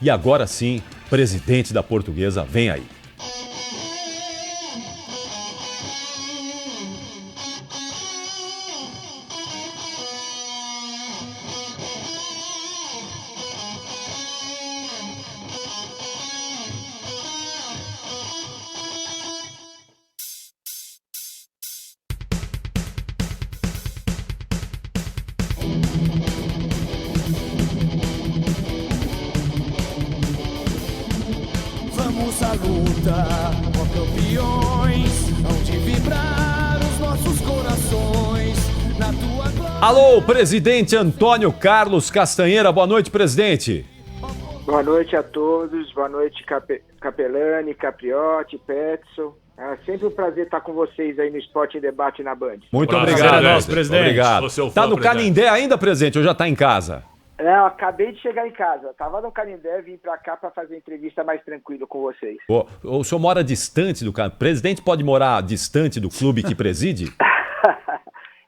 E agora sim, presidente da Portuguesa, vem aí. Vamos à luta, ó campeões, hão de vibrar os nossos corações na tua glória. Alô, presidente Antônio Carlos Castanheira. Boa noite, presidente. Boa noite a todos, boa noite Capelani, Capriotti, Petson. É sempre um prazer estar com vocês aí no Esporte em Debate na Band. Muito Prazer obrigado. é nosso, presidente. Obrigado. Sou seu fã, Tá no presidente. Canindé ainda, presidente, ou já tá em casa? Eu acabei de chegar em casa, tava no Canindé, vim pra cá pra fazer entrevista mais tranquilo com vocês. O senhor mora distante do Canindé? O presidente pode morar distante do clube que preside?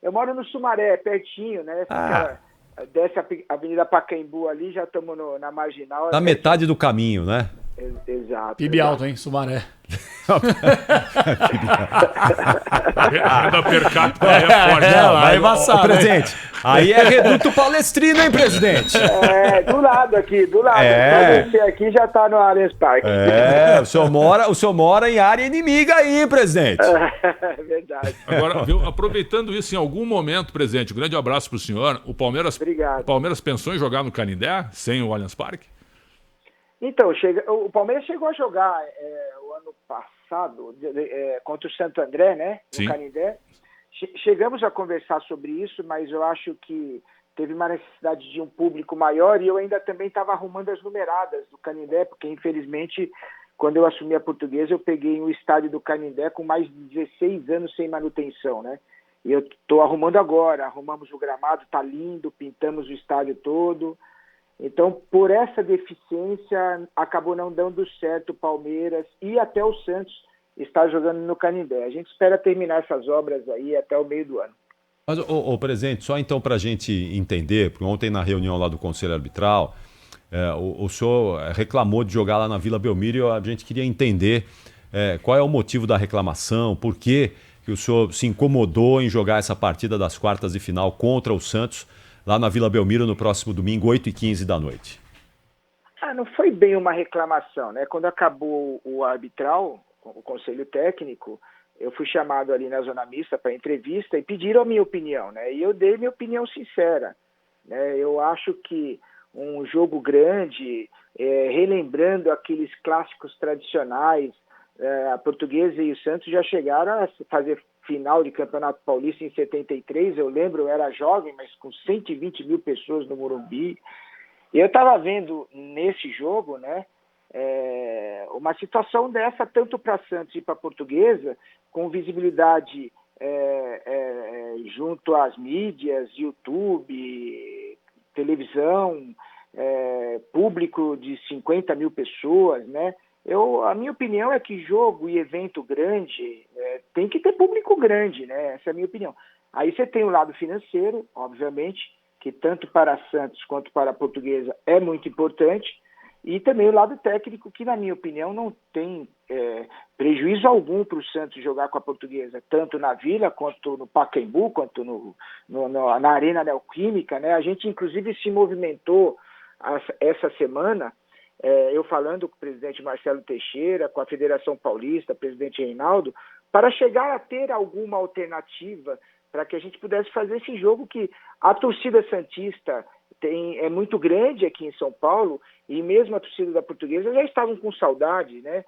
Eu moro no Sumaré, pertinho, né? Desce a Avenida Pacaembu ali, já estamos na Marginal. Na metade do caminho, né? Exato. PIB alto, hein? Sumaré. A renda per capita é forte. lá é embaçado, Ô, presidente, aí é reduto palestrino, hein, presidente? Do lado aqui, do lado. É. Só descer aqui já tá no Allianz Parque. O senhor mora em área inimiga aí, hein, presidente? É verdade. Agora, viu, aproveitando isso, em algum momento, presidente, um grande abraço pro senhor. O Palmeiras pensou em jogar no Canindé, sem o Allianz Parque? Então, o Palmeiras chegou a jogar o ano passado contra o Santo André, né? Sim. No Canindé. Chegamos a conversar sobre isso, mas eu acho que teve uma necessidade de um público maior e eu ainda também estava arrumando as numeradas do Canindé, porque infelizmente, quando eu assumi a Portuguesa, eu peguei o estádio do Canindé com mais de 16 anos sem manutenção, né? E eu estou arrumando agora, arrumamos o gramado, tá lindo, pintamos o estádio todo. Então, por essa deficiência, acabou não dando certo o Palmeiras e até o Santos está jogando no Canindé. A gente espera terminar essas obras aí até o meio do ano. Mas, presidente, só então para a gente entender, porque ontem na reunião lá do Conselho Arbitral, o senhor reclamou de jogar lá na Vila Belmiro e a gente queria entender qual é o motivo da reclamação, por que o senhor se incomodou em jogar essa partida das quartas de final contra o Santos lá na Vila Belmiro no próximo domingo, 8h15 da noite. Não foi bem uma reclamação, né? Quando acabou o arbitral, o conselho técnico, eu fui chamado ali na zona mista para entrevista e pediram a minha opinião, né? E eu dei minha opinião sincera, né? Eu acho que um jogo grande, relembrando aqueles clássicos tradicionais, a Portuguesa e o Santos já chegaram a fazer final de Campeonato Paulista em 73, eu lembro, eu era jovem, mas com 120 mil pessoas no Morumbi. E eu estava vendo nesse jogo, né, uma situação dessa, tanto para Santos e para Portuguesa, com visibilidade junto às mídias, YouTube, televisão, público de 50 mil pessoas, né? A minha opinião é que jogo e evento grande tem que ter público grande, né? Essa é a minha opinião. Aí você tem o lado financeiro, obviamente, que tanto para Santos quanto para a Portuguesa é muito importante, e também o lado técnico, que na minha opinião não tem prejuízo algum para o Santos jogar com a Portuguesa, tanto na Vila, quanto no Pacaembu, quanto na Arena Neoquímica, né? A gente inclusive se movimentou essa semana, eu falando com o presidente Marcelo Teixeira, com a Federação Paulista, presidente Reinaldo, para chegar a ter alguma alternativa para que a gente pudesse fazer esse jogo que a torcida santista é muito grande aqui em São Paulo, e mesmo a torcida da Portuguesa já estavam com saudade, né?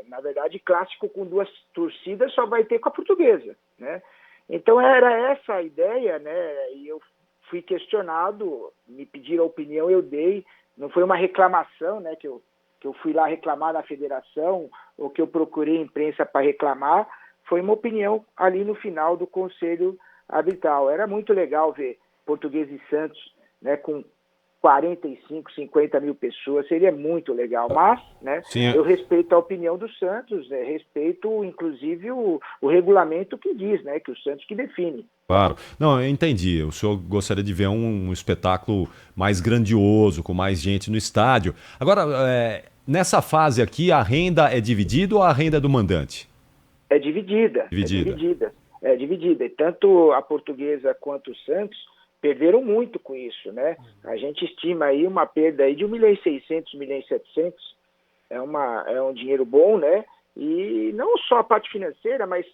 Na verdade, clássico com duas torcidas só vai ter com a Portuguesa, né? Então era essa a ideia, né? E eu fui questionado, me pediram a opinião, eu dei. Não foi uma reclamação, né, que eu fui lá reclamar na federação, ou que eu procurei a imprensa para reclamar. Foi uma opinião ali no final do Conselho Arbitral. Era muito legal ver Portuguesa e Santos, né, com 45, 50 mil pessoas, seria muito legal, mas, né, eu respeito a opinião do Santos, respeito, inclusive, o regulamento que diz, né, que o Santos que define. Claro. Não, eu entendi. O senhor gostaria de ver um espetáculo mais grandioso, com mais gente no estádio. Agora, nessa fase aqui, a renda é dividida ou a renda é do mandante? É dividida. É dividida. E tanto a Portuguesa quanto o Santos perderam muito com isso, né? A gente estima aí uma perda aí de 1.600.000, 1.700.000. É um dinheiro bom, né? E não só a parte financeira, mas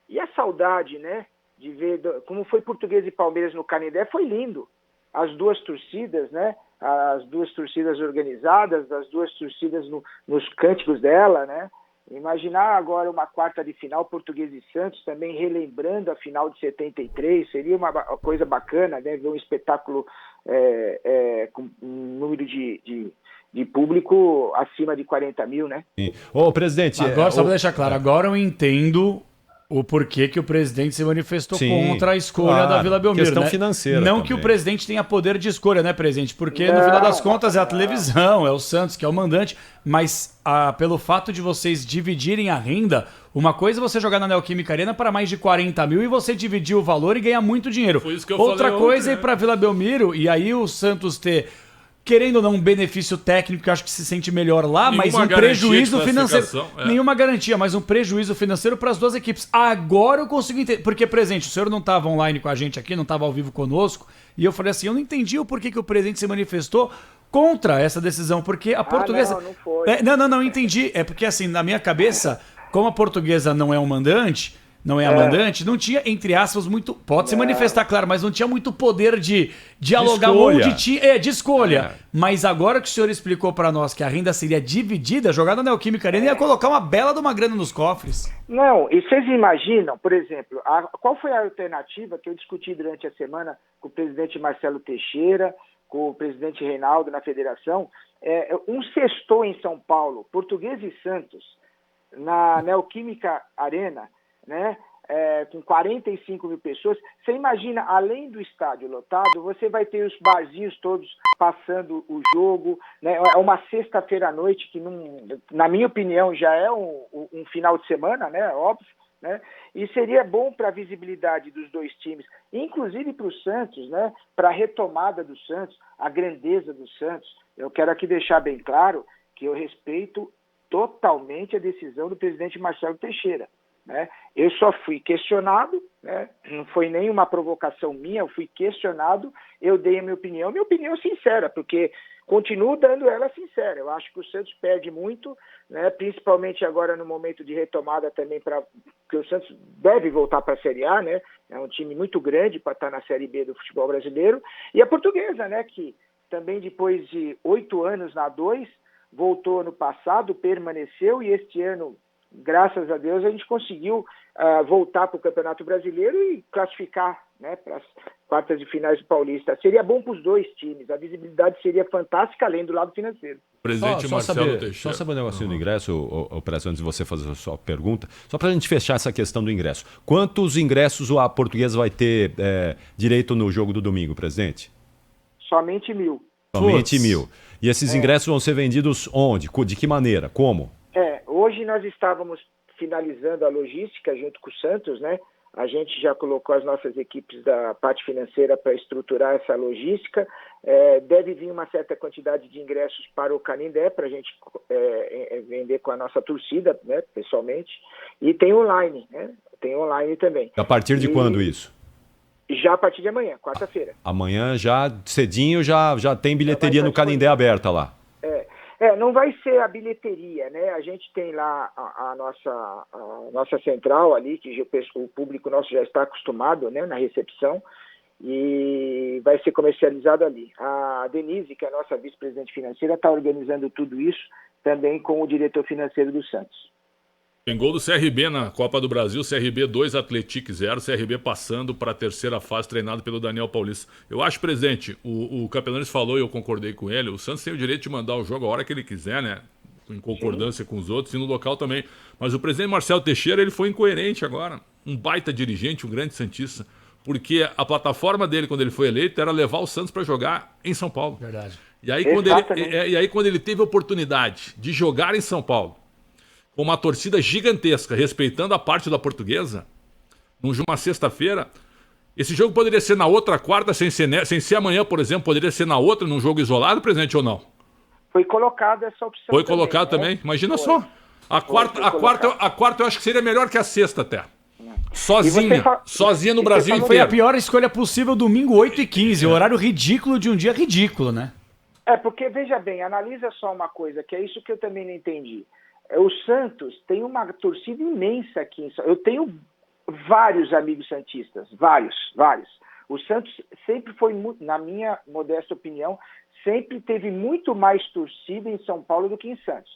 e a saudade, né? De ver como foi Portuguesa e Palmeiras no Canindé, foi lindo. As duas torcidas, né? As duas torcidas organizadas, as duas torcidas nos cânticos dela, né? Imaginar agora uma quarta de final, Portuguesa e Santos, também relembrando a final de 73, seria uma coisa bacana, né? Ver um espetáculo com um número de público acima de 40 mil, né? Ô, presidente... Agora, só para deixar claro, agora eu entendo o porquê que o presidente se manifestou contra a escolha da Vila Belmiro. Questão né? financeira Não também. que o presidente tenha poder de escolha, né, presidente? Porque no final das contas é a televisão, é o Santos que é o mandante, mas pelo fato de vocês dividirem a renda, uma coisa é você jogar na Neoquímica Arena para mais de 40 mil e você dividir o valor e ganhar muito dinheiro. Foi isso que eu Outra falei coisa ontem, é ir para Vila Belmiro e aí o Santos ter... querendo ou não, um benefício técnico, que eu acho que se sente melhor lá, mas um prejuízo financeiro. Nenhuma garantia, mas um prejuízo financeiro para as duas equipes. Agora eu consigo entender. Porque, presidente, o senhor não estava online com a gente aqui, não estava ao vivo conosco, e eu falei assim, eu não entendi o porquê que o presidente se manifestou contra essa decisão, porque a Portuguesa... Não foi. Não, entendi. É porque, assim, na minha cabeça, como a Portuguesa não é um mandante... Não é a mandante, não tinha, entre aspas, muito... Pode se manifestar, claro, mas não tinha muito poder de dialogar de escolha. Mas agora que o senhor explicou para nós que a renda seria dividida, jogar na Neoquímica Arena ia colocar uma bela de uma grana nos cofres. Não, e vocês imaginam, por exemplo, qual foi a alternativa que eu discuti durante a semana com o presidente Marcelo Teixeira, com o presidente Reinaldo na federação? Um sextou em São Paulo, Portuguesa e Santos, na Neoquímica Arena, né, com 45 mil pessoas. Você imagina, além do estádio lotado, você vai ter os barzinhos todos passando o jogo, né? É uma sexta-feira à noite, que na minha opinião já é um final de semana, né, óbvio, né? E seria bom para a visibilidade dos dois times, inclusive para o Santos, né, para a retomada do Santos, a grandeza do Santos. Eu quero aqui deixar bem claro que eu respeito totalmente a decisão do presidente Marcelo Teixeira. Né? Eu só fui questionado, né? Não foi nenhuma provocação minha, eu fui questionado, eu dei a minha opinião sincera, porque continuo dando ela sincera. Eu acho que o Santos perde muito, né? Principalmente agora no momento de retomada também, porque o Santos deve voltar para a Série A, né? É um time muito grande para estar na Série B do futebol brasileiro, e a Portuguesa, né? Que também depois de 8 anos na 2, voltou ano passado, permaneceu, e este ano, graças a Deus, a gente conseguiu voltar para o Campeonato Brasileiro e classificar, né, para as quartas de finais do Paulista. Seria bom para os dois times, a visibilidade seria fantástica, além do lado financeiro. Presidente Marcelo Teixeira. Só saber um negocinho do ingresso, antes de você fazer a sua pergunta, só para a gente fechar essa questão do ingresso. Quantos ingressos a Portuguesa vai ter direito no jogo do domingo, presidente? Somente 1.000. Somente 1.000. E esses ingressos vão ser vendidos onde? De que maneira? Como? Hoje nós estávamos finalizando a logística junto com o Santos, né? A gente já colocou as nossas equipes da parte financeira para estruturar essa logística. Deve vir uma certa quantidade de ingressos para o Canindé, para a gente vender com a nossa torcida, né, pessoalmente. E tem online, né? Tem online também. A partir de quando isso? Já a partir de amanhã, quarta-feira. Amanhã, já cedinho, já tem bilheteria no Canindé aberta lá. Não vai ser a bilheteria, né? A gente tem lá a nossa central ali, que o público nosso já está acostumado, né, na recepção, e vai ser comercializado ali. A Denise, que é a nossa vice-presidente financeira, está organizando tudo isso também com o diretor financeiro do Santos. Tem gol do CRB na Copa do Brasil, CRB 2, Atlético 0, CRB passando para a terceira fase, treinado pelo Daniel Paulista. Eu acho, presidente, o Capelanes falou e eu concordei com ele, o Santos tem o direito de mandar o jogo a hora que ele quiser, né? Em concordância com os outros e no local também. Mas o presidente Marcelo Teixeira, ele foi incoerente agora. Um baita dirigente, um grande santista. Porque a plataforma dele, quando ele foi eleito, era levar o Santos para jogar em São Paulo. Verdade. E aí, quando ele teve a oportunidade de jogar em São Paulo, com uma torcida gigantesca, respeitando a parte da Portuguesa, numa sexta-feira, esse jogo poderia ser na outra quarta, sem ser amanhã, por exemplo, poderia ser na outra, num jogo isolado, presidente, ou não? Foi colocada essa opção. Foi colocado também? Imagina só. A quarta eu acho que seria melhor que a sexta até. Sozinha no Brasil inteiro. Foi a pior escolha possível, domingo 8h15, horário ridículo de um dia ridículo, né? Porque, veja bem, analisa só uma coisa, que é isso que eu também não entendi. O Santos tem uma torcida imensa aqui em São Paulo. Eu tenho vários amigos santistas, vários. O Santos sempre foi, na minha modesta opinião, sempre teve muito mais torcida em São Paulo do que em Santos.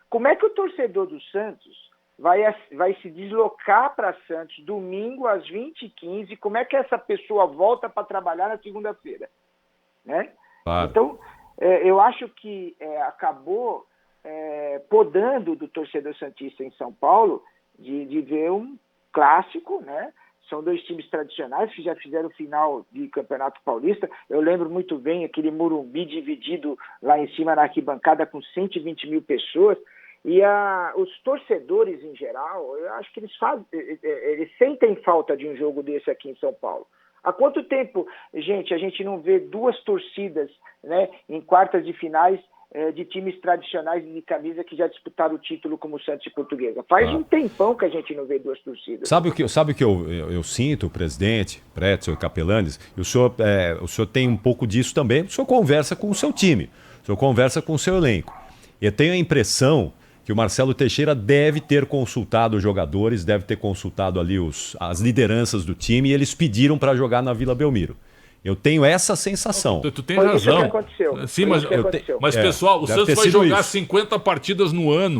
Como é que o torcedor do Santos vai se deslocar para Santos domingo às 20h15? Como é que essa pessoa volta para trabalhar na segunda-feira? Né? Claro. Então, eu acho que acabou podando do torcedor santista em São Paulo de ver um clássico, né? São dois times tradicionais que já fizeram final de Campeonato Paulista. Eu lembro muito bem aquele Morumbi dividido lá em cima na arquibancada com 120 mil pessoas. E os torcedores, em geral, eu acho que eles sentem falta de um jogo desse aqui em São Paulo. Há quanto tempo, gente, a gente não vê duas torcidas, né, em quartas de finais de times tradicionais de camisa que já disputaram o título como Santos e Portuguesa? Faz um tempão que a gente não vê duas torcidas. Sabe o que eu sinto, presidente, Pretzel e Capelanes? O senhor tem um pouco disso também. O senhor conversa com o seu time, o senhor conversa com o seu elenco. Eu tenho a impressão que o Marcelo Teixeira deve ter consultado os jogadores, deve ter consultado ali as lideranças do time, e eles pediram para jogar na Vila Belmiro. Eu tenho essa sensação. Tu tem razão. Isso que aconteceu. Sim, mas pessoal, o Santos vai jogar 50 partidas no ano.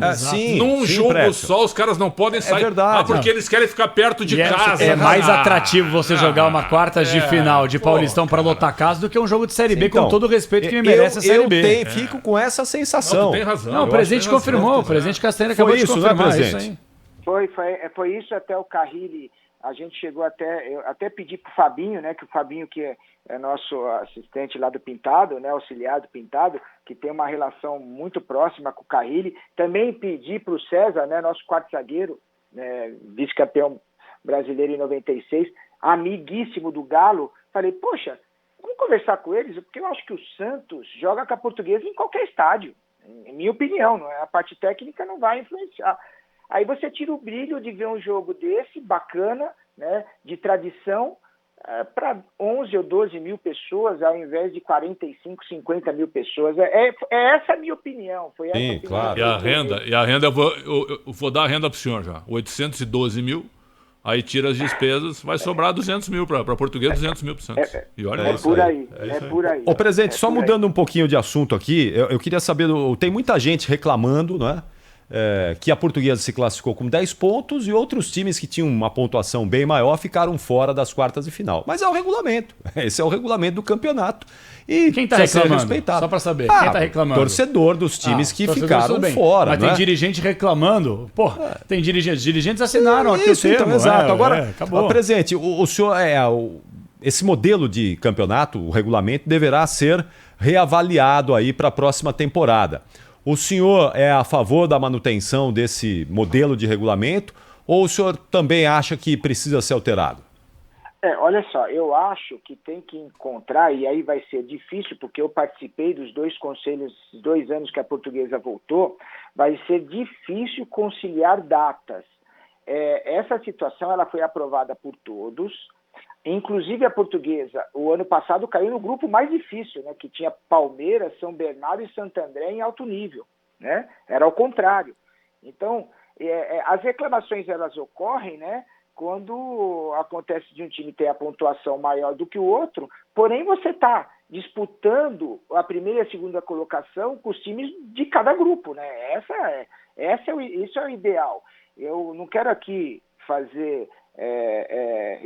Num jogo só, os caras não podem sair. É verdade. Porque eles querem ficar perto de casa. É mais atrativo você jogar uma quartas de final de Paulistão para lotar casa do que um jogo de Série B, então, com todo o respeito que me merece a Série B. Fico com essa sensação. Não, tu tem razão. Não, o presidente confirmou, o presidente Castanheira acabou de confirmar isso aí. Foi isso até o Carrilli. A gente chegou eu até pedi para o Fabinho, né, que o Fabinho, que é nosso assistente lá do Pintado, né, auxiliar do Pintado, que tem uma relação muito próxima com o Carrilli. Também pedi para o César, né, nosso quarto zagueiro, né, vice-campeão brasileiro em 96, amiguíssimo do Galo. Falei, poxa, vamos conversar com eles, porque eu acho que o Santos joga com a Portuguesa em qualquer estádio. Em minha opinião, não é? A parte técnica não vai influenciar. Aí você tira o brilho de ver um jogo desse, bacana, né, de tradição, para 11 ou 12 mil pessoas, ao invés de 45, 50 mil pessoas. É essa a minha opinião. Foi essa a opinião. Claro. E a renda, eu vou dar a renda para o senhor já. 812 mil, aí tira as despesas, vai sobrar 200 mil para Português, 200 mil para o Santos. E olha isso por aí. É por aí. Ô, presidente, só mudando um pouquinho de assunto aqui, eu queria saber, tem muita gente reclamando, não é? Que a Portuguesa se classificou com 10 pontos e outros times que tinham uma pontuação bem maior ficaram fora das quartas de final. Mas é o regulamento. Esse é o regulamento do campeonato. E quem está reclamando? Só para saber. Quem está reclamando? Torcedor dos times que ficaram fora. Mas tem dirigente reclamando. Pô, tem dirigentes assinaram aqui o termo. Então, exato. Agora, presidente, o senhor esse modelo de campeonato, o regulamento, deverá ser reavaliado aí para a próxima temporada. O senhor é a favor da manutenção desse modelo de regulamento ou o senhor também acha que precisa ser alterado? Olha só, eu acho que tem que encontrar, e aí vai ser difícil, porque eu participei dos dois conselhos, 2 anos que a Portuguesa voltou, vai ser difícil conciliar datas. Essa situação ela foi aprovada por todos. Inclusive a Portuguesa, o ano passado caiu no grupo mais difícil, né, que tinha Palmeiras, São Bernardo e Santo André em alto nível, né? Era ao contrário. Então, as reclamações elas ocorrem, né, quando acontece de um time ter a pontuação maior do que o outro, porém você está disputando a primeira e a segunda colocação com os times de cada grupo, né? Isso é o ideal. Eu não quero aqui fazer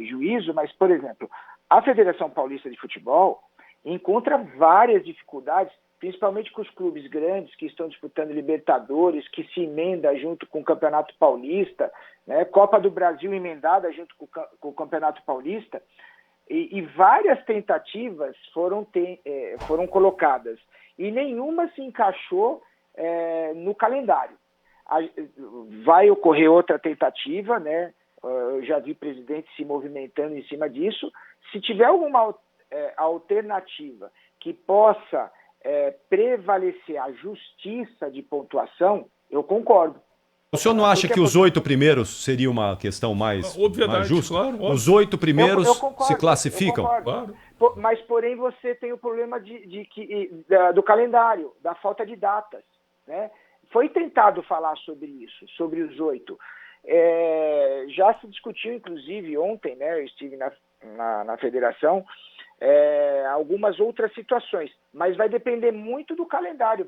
juízo, mas, por exemplo, a Federação Paulista de Futebol encontra várias dificuldades, principalmente com os clubes grandes que estão disputando Libertadores, que se emenda junto com o Campeonato Paulista, né? Copa do Brasil emendada junto com o Campeonato Paulista. E várias tentativas foram colocadas e nenhuma se encaixou no calendário. Vai ocorrer outra tentativa, né? Eu já vi presidente se movimentando em cima disso. Se tiver alguma alternativa que possa prevalecer a justiça de pontuação, eu concordo. O senhor não acha que os 8 primeiros seria uma questão mais justa? Claro, os 8 primeiros eu concordo, se classificam? Claro. Mas, porém, você tem o problema do calendário, da falta de datas, né? Foi tentado falar sobre isso, sobre os 8. Já se discutiu, inclusive, ontem, né? Eu estive na federação, algumas outras situações, mas vai depender muito do calendário.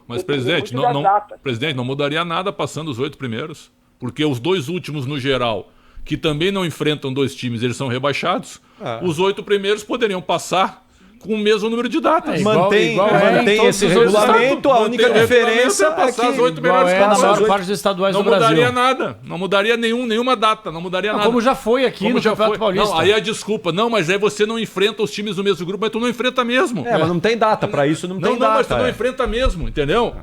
Mas presidente, não mudaria nada passando os 8 primeiros, porque os 2 últimos no geral, que também não enfrentam 2 times, eles são rebaixados. Os 8 primeiros poderiam passar com o mesmo número de datas. Mantém esse regulamento, a única diferença é passar as 8 melhores melhores na maior parte dos estaduais do Brasil. Não mudaria nada, não mudaria nenhuma data, não mudaria nada. Como já foi aqui no Campeonato Paulista. Não, aí a desculpa, mas aí você não enfrenta os times do mesmo grupo, mas tu não enfrenta mesmo. Mas não tem data, pra isso não tem data. Mas tu não enfrenta mesmo, entendeu?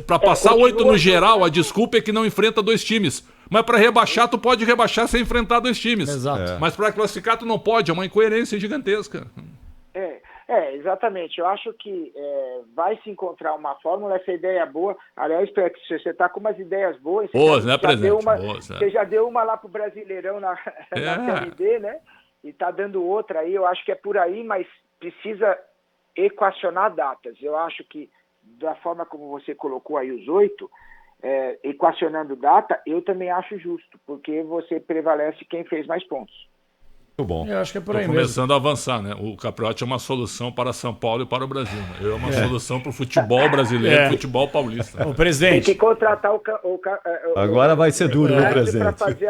Pra passar 8 no geral, a desculpa é que não enfrenta 2 times. Mas para rebaixar, tu pode rebaixar sem enfrentar 2 times. Exato. Mas para classificar, tu não pode. É uma incoerência gigantesca. Exatamente. Eu acho que vai se encontrar uma fórmula, essa ideia é boa. Aliás, você está com umas ideias boas. Boas, né, presidente? Você já deu uma lá pro Brasileirão na Série D, né? E está dando outra aí. Eu acho que é por aí, mas precisa equacionar datas. Eu acho que, da forma como você colocou aí os 8... equacionando data, eu também acho justo, porque você prevalece quem fez mais pontos. Muito bom. Eu acho que é por aí começando a avançar, né? O Capriotti é uma solução para São Paulo e para o Brasil. Né? É uma solução para o futebol brasileiro e o futebol paulista. O presidente. Tem que contratar agora vai ser duro, o presidente. Fazer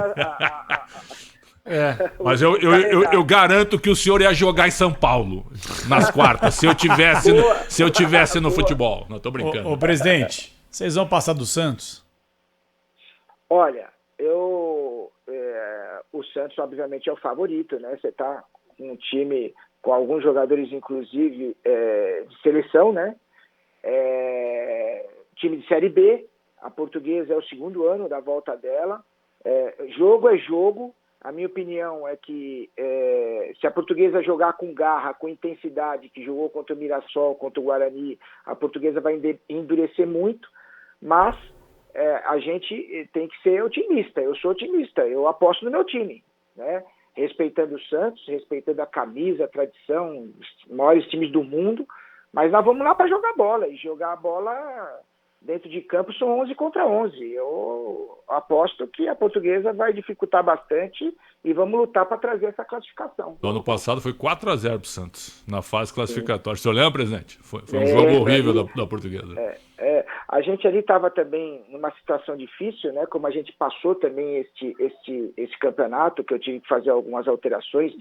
Mas eu garanto que o senhor ia jogar em São Paulo nas quartas, se eu tivesse no futebol. Não, tô brincando. Ô, presidente, vocês vão passar do Santos? Olha, o Santos obviamente é o favorito, né? Você tá com um time com alguns jogadores, inclusive, de seleção, né? Time de Série B, a Portuguesa é o 2º ano da volta dela. Jogo é jogo. A minha opinião é que se a Portuguesa jogar com garra, com intensidade, que jogou contra o Mirassol, contra o Guarani, a Portuguesa vai endurecer muito, mas a gente tem que ser otimista. Eu sou otimista, eu aposto no meu time, né? Respeitando o Santos, respeitando a camisa, a tradição, os maiores times do mundo, mas nós vamos lá para jogar bola, e jogar a bola dentro de campo são 11 contra 11. Eu aposto que a Portuguesa vai dificultar bastante e vamos lutar para trazer essa classificação. No ano passado foi 4-0 pro Santos, na fase classificatória. O senhor lembra, presidente? Foi um jogo horrível da Portuguesa. A gente ali estava também numa situação difícil, né? Como a gente passou também esse campeonato, que eu tive que fazer algumas alterações,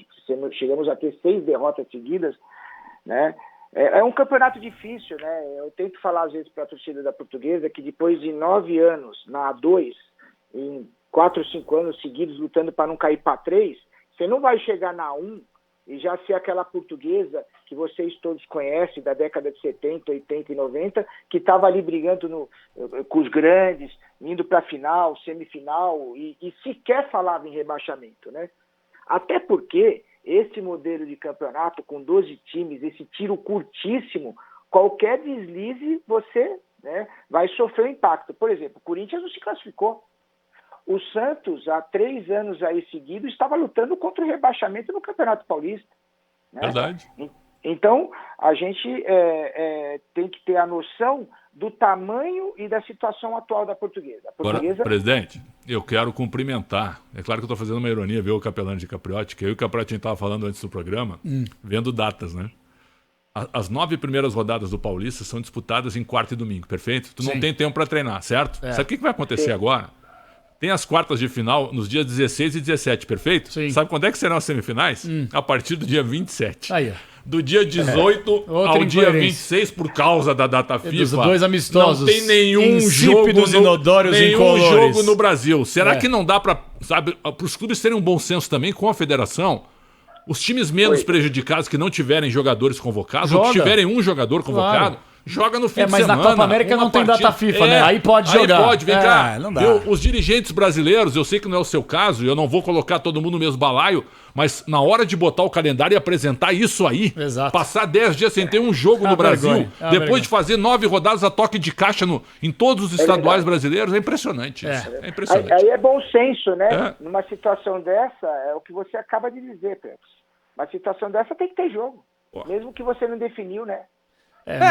chegamos a ter 6 derrotas seguidas, né? É um campeonato difícil, né? Eu tento falar às vezes para a torcida da Portuguesa que depois de 9 anos na A2, em 4 ou 5 anos seguidos lutando para não cair para 3, você não vai chegar na A1 e já ser aquela Portuguesa que vocês todos conhecem da década de 70, 80 e 90, que estava ali brigando com os grandes, indo para a final, semifinal e sequer falava em rebaixamento, né? Até porque esse modelo de campeonato com 12 times, esse tiro curtíssimo, qualquer deslize você, né, vai sofrer impacto. Por exemplo, o Corinthians não se classificou. O Santos, há 3 anos aí seguidos, estava lutando contra o rebaixamento no Campeonato Paulista. Né? Verdade. Então, a gente tem que ter a noção do tamanho e da situação atual da Portuguesa. Agora, presidente, eu quero cumprimentar. É claro que eu estou fazendo uma ironia ver o Capelani de Capriotti, que eu e o Capriotti estava falando antes do programa, vendo datas, né? As 9 primeiras rodadas do Paulista são disputadas em quarta e domingo, perfeito? Tu não tem tempo para treinar, certo? Sabe o que vai acontecer agora? Tem as quartas de final nos dias 16 e 17, perfeito? Sim. Sabe quando é que serão as semifinais? A partir do dia 27. Aí, do dia 18 ao dia 26, por causa da data FIFA. Dos 2 amistosos. Não tem nenhum jogo no Brasil. Será que não dá para os clubes terem um bom senso também com a federação? Os times menos prejudicados que não tiverem jogadores convocados, ou que tiverem um jogador convocado, joga no fim de semana. Mas na Copa América não tem data FIFA, né? Aí pode jogar. Aí pode, vem cá. Não dá. Os dirigentes brasileiros, eu sei que não é o seu caso, eu não vou colocar todo mundo no mesmo balaio, mas na hora de botar o calendário e apresentar isso aí, passar 10 dias sem ter um jogo no Brasil, depois de fazer 9 rodadas a toque de caixa em todos os estaduais brasileiros, é impressionante isso. É impressionante. Aí é bom senso, né? Numa situação dessa, é o que você acaba de dizer, Pedro. Uma situação dessa tem que ter jogo. Mesmo que você não definiu, né?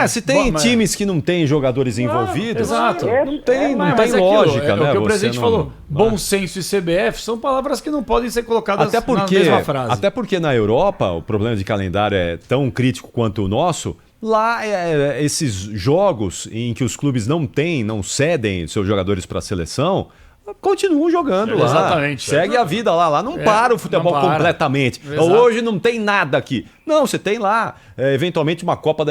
Se tem times que não tem jogadores envolvidos, exato. Não tem lógica, né? O que o presidente falou, bom senso e CBF são palavras que não podem ser colocadas na mesma frase. Até porque na Europa o problema de calendário é tão crítico quanto o nosso. Lá, esses jogos em que os clubes não cedem seus jogadores para a seleção, continuam jogando lá. Exatamente. Segue a vida lá. Lá não para o futebol completamente. Exato. Hoje não tem nada aqui. Não, você tem lá, eventualmente,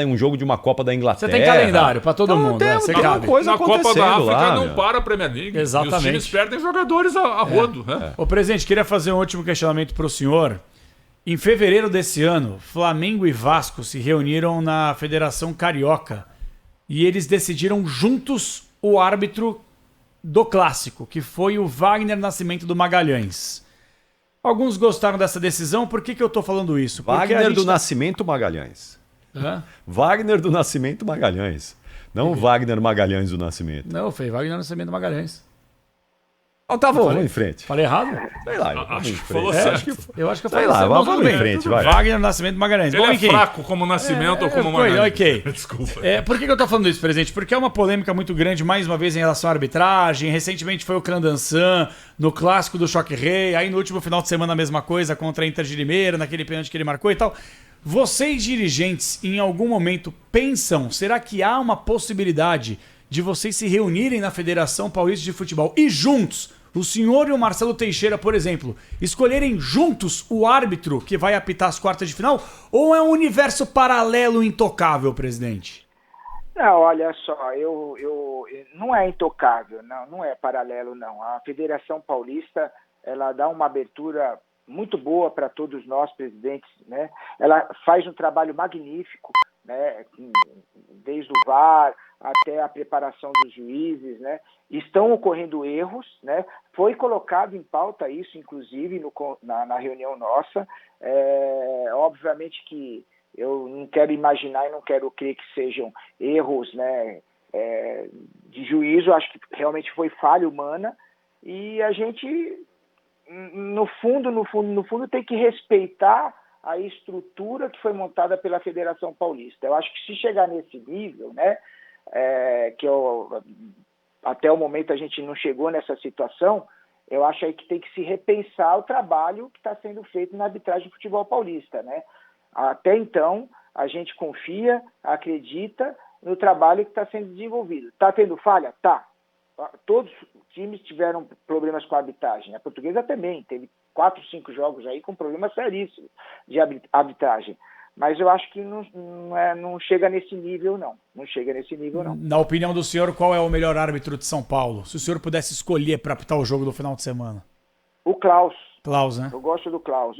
um jogo de uma Copa da Inglaterra. Você tem calendário para todo mundo. Tem uma coisa na Copa da África lá, não para a Premier League. Exatamente. E os times perdem jogadores a rodo. Ô, presidente, queria fazer um último questionamento para o senhor. Em fevereiro desse ano, Flamengo e Vasco se reuniram na Federação Carioca e eles decidiram juntos o árbitro do clássico, que foi o Wagner Nascimento do Magalhães. Alguns gostaram dessa decisão. Por que eu tô falando isso? Wagner do Nascimento Magalhães. Wagner do Nascimento Magalhães. Não Wagner Magalhães do Nascimento. Não, foi Wagner Nascimento Magalhães. Tá bom, vamos em frente. Falei errado? Sei lá, acho que falou certo. Eu acho que eu falei certo. Vamos em frente, vai. Wagner Nascimento Magalhães. Ele é fraco como Nascimento ou como Magalhães. Ok. Desculpa. Por que eu tô falando isso, presidente? Porque é uma polêmica muito grande, mais uma vez, em relação à arbitragem. Recentemente foi o Clandansan, no clássico do Choque Rei. Aí no último final de semana a mesma coisa contra a Inter de Limeira, naquele pênalti que ele marcou e tal. Vocês, dirigentes, em algum momento pensam, será que há uma possibilidade de vocês se reunirem na Federação Paulista de Futebol e juntos, o senhor e o Marcelo Teixeira, por exemplo, escolherem juntos o árbitro que vai apitar as quartas de final? Ou é um universo paralelo intocável, presidente? Não, olha só, não é intocável, não é paralelo, não. A Federação Paulista, ela dá uma abertura muito boa para todos nós, presidentes, né? Ela faz um trabalho magnífico, né? Desde o VAR até a preparação dos juízes, né? Estão ocorrendo erros, né? Foi colocado em pauta isso, inclusive, na reunião nossa. Obviamente que eu não quero imaginar e não quero crer que sejam erros, né, de juízo. Acho que realmente foi falha humana e a gente, no fundo, tem que respeitar a estrutura que foi montada pela Federação Paulista. Eu acho que se chegar nesse nível, né, até o momento a gente não chegou nessa situação, eu acho aí que tem que se repensar o trabalho que está sendo feito na arbitragem do futebol paulista, né? Até então, a gente confia, acredita no trabalho que está sendo desenvolvido. Está tendo falha? Tá. Todos os times tiveram problemas com a arbitragem. A Portuguesa também teve 4, 5 jogos aí com problemas seríssimos de arbitragem. Mas eu acho que não chega nesse nível, não. Não chega nesse nível, não. Na opinião do senhor, qual é o melhor árbitro de São Paulo? Se o senhor pudesse escolher para apitar o jogo do final de semana. O Klaus. Klaus, né? Eu gosto do Klaus.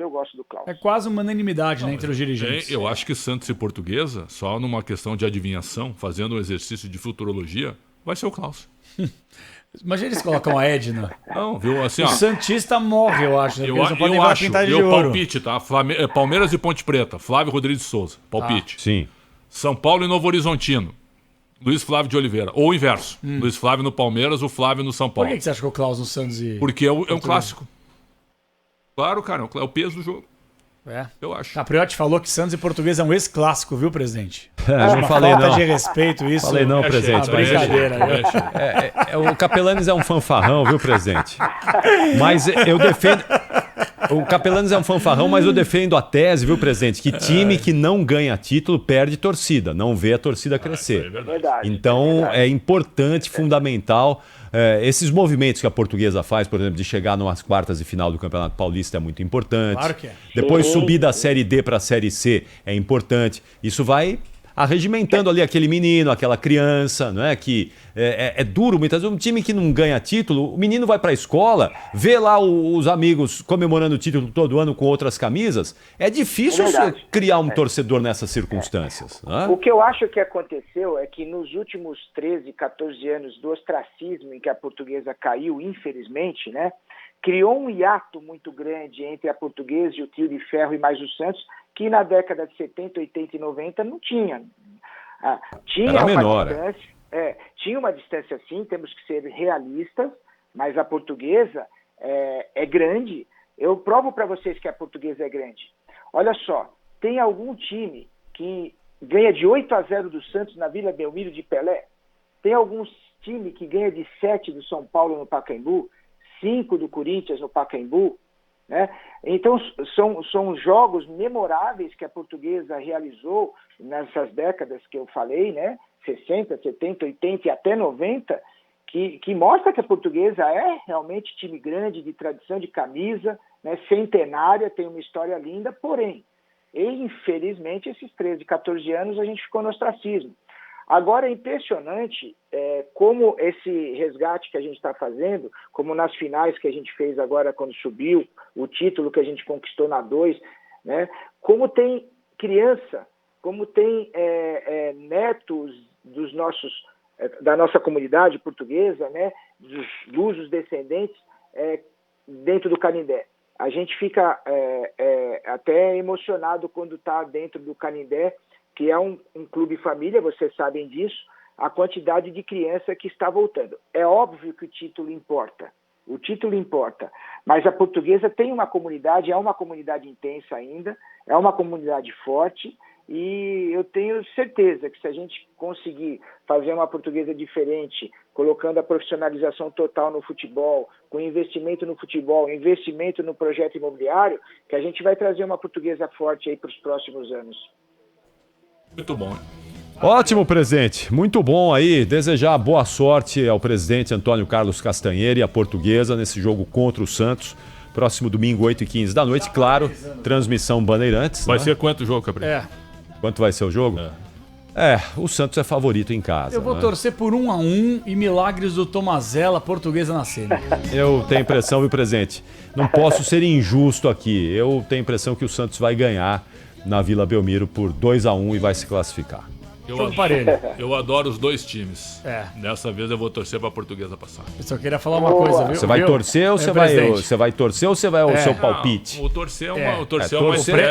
É quase uma unanimidade, né, entre os dirigentes. Eu acho que Santos e Portuguesa, só numa questão de adivinhação, fazendo um exercício de futurologia, vai ser o Klaus. Imagina eles colocam a Edna. Não, viu? Assim, o Santista morre, eu acho. Eu acho. Meu palpite, tá? Palmeiras e Ponte Preta. Flávio Rodrigues de Souza. Palpite. Sim. São Paulo e Novo Horizontino. Luiz Flávio de Oliveira. Ou o inverso. Luiz Flávio no Palmeiras, o Flávio no São Paulo. Por que você acha que o Klaus no Santos e... Porque é um clássico. Claro, cara. É o peso do jogo. Eu acho. Capriotti falou que Santos e Portuguesa é um ex-clássico, viu, presidente? Não falei não. Falta de respeito isso. Falei não, presidente. Brincadeira. O Capelanes é um fanfarrão, viu, presidente? Mas eu defendo... O Capelanes é um fanfarrão, mas eu defendo a tese, viu, presidente? Que time que não ganha título perde torcida, não vê a torcida crescer. Verdade. Então é importante, fundamental. Esses movimentos que a Portuguesa faz, por exemplo, de chegar nas quartas de final do Campeonato Paulista é muito importante. Claro que é. Depois subir da Série D para a Série C é importante. Isso vai arregimentando ali aquele menino, aquela criança, não é? Que é duro muitas vezes. Um time que não ganha título, o menino vai para a escola, vê lá os amigos comemorando o título todo ano com outras camisas. É difícil criar um torcedor nessas circunstâncias. Né? O que eu acho que aconteceu é que nos últimos 13, 14 anos do ostracismo em que a Portuguesa caiu, infelizmente, né? Criou um hiato muito grande entre a Portuguesa e o Trio de Ferro e mais o Santos, que na década de 70, 80 e 90 não tinha. Tinha Era uma menor, distância, tinha uma distância sim, temos que ser realistas, mas a Portuguesa é grande. Eu provo para vocês que a Portuguesa é grande. Olha só, tem algum time que ganha de 8-0 do Santos na Vila Belmiro de Pelé? Tem algum time que ganha de 7 do São Paulo no Pacaembu? 5 do Corinthians no Pacaembu, né? Então são jogos memoráveis que a Portuguesa realizou nessas décadas que eu falei, né? 60, 70, 80 e até 90, que mostra que a Portuguesa é realmente time grande, de tradição de camisa, né? Centenária, tem uma história linda, porém, infelizmente, esses 13, 14 anos a gente ficou no ostracismo. Agora é impressionante como esse resgate que a gente está fazendo, como nas finais que a gente fez agora quando subiu, o título que a gente conquistou na 2, né? Como tem criança, como tem netos da nossa comunidade portuguesa, né? Dos lusos descendentes dentro do Canindé. A gente fica até emocionado quando está dentro do Canindé, que é um clube família, vocês sabem disso, a quantidade de criança que está voltando. É óbvio que o título importa, mas a Portuguesa tem uma comunidade, é uma comunidade intensa ainda, é uma comunidade forte, e eu tenho certeza que se a gente conseguir fazer uma Portuguesa diferente, colocando a profissionalização total no futebol, com investimento no futebol, investimento no projeto imobiliário, que a gente vai trazer uma Portuguesa forte aí para os próximos anos. Muito bom. Ótimo, presidente. Muito bom aí. Desejar boa sorte ao presidente Antônio Carlos Castanheira e à Portuguesa nesse jogo contra o Santos. Próximo domingo, 8h15 da noite. Claro, transmissão Bandeirantes. Vai né? ser quanto o jogo, Cabrera? Quanto vai ser o jogo? O Santos é favorito em casa. Eu vou torcer por 1-1 e milagres do Tomazella, Portuguesa na semi. Eu tenho impressão, viu, presidente? Não posso ser injusto aqui. Eu tenho impressão que o Santos vai ganhar na Vila Belmiro por 2-1 e vai se classificar. Eu adoro os dois times. Dessa vez eu vou torcer para a Portuguesa passar. Eu só queria falar uma coisa, viu? Você vai torcer ou você vai torcer ou você vai ao seu palpite? O torcer é uma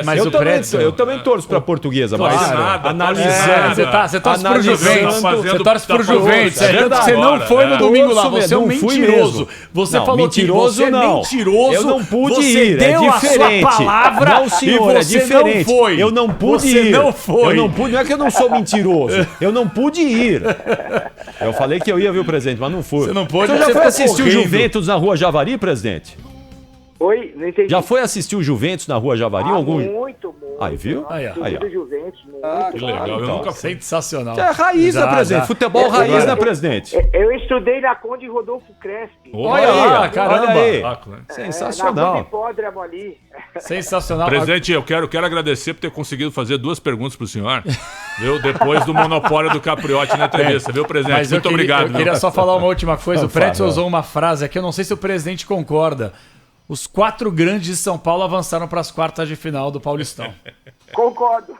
mas eu também torço para a Portuguesa, mas analisando. Você torce pro Juventus. Você torce pro Juventus. Você não foi no domingo lá, você é um mentiroso. Você falou que você é mentiroso. Eu não pude Você ir, deu a sua palavra não, senhor, e você não foi. Eu não pude ir. Você não foi. Eu não pude, não é que eu não sou mentiroso. Eu não pude ir. Eu falei que eu ia, viu, presidente, mas não fui. Você não pôde. Você já foi assistir o Juventus na Rua Javari, presidente? Oi, não entendi. Já foi assistir o Juventus na Rua Javari? Muito. Aí, viu? Aí, ó. Juventus, muito. Que legal, eu nunca fui. Sensacional. É raiz, né, presidente? Futebol raiz, né, presidente? Eu estudei na Conde Rodolfo Crespi. Olha lá, caramba. Olha aí. Sensacional. Na Hipódromo ali. Sensacional. Presidente, eu quero agradecer por ter conseguido fazer 2 perguntas pro senhor, viu? Depois do monopólio do Capriotti na entrevista, viu, presidente? Mas muito obrigado. Eu queria só falar uma última coisa. O Pretzel usou uma frase aqui, eu não sei se o presidente concorda. Os 4 grandes de São Paulo avançaram para as quartas de final do Paulistão. Concordo.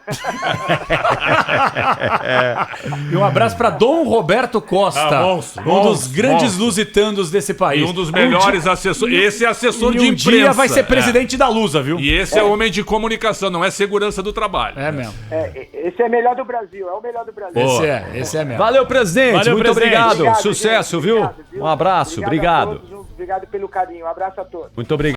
E um abraço para Dom Roberto Costa, um dos grandes lusitanos desse país. E um dos melhores assessores. Esse é assessor de imprensa. Dia vai ser presidente da Lusa, viu? E esse é homem de comunicação, não é segurança do trabalho. É mesmo. Esse é melhor do Brasil, é o melhor do Brasil. Esse é mesmo. Valeu, presidente. Valeu, muito presidente. obrigado. Sucesso, gente, viu? obrigado, viu? Um abraço. Obrigado. Obrigado pelo carinho. Um abraço a todos. Muito obrigado.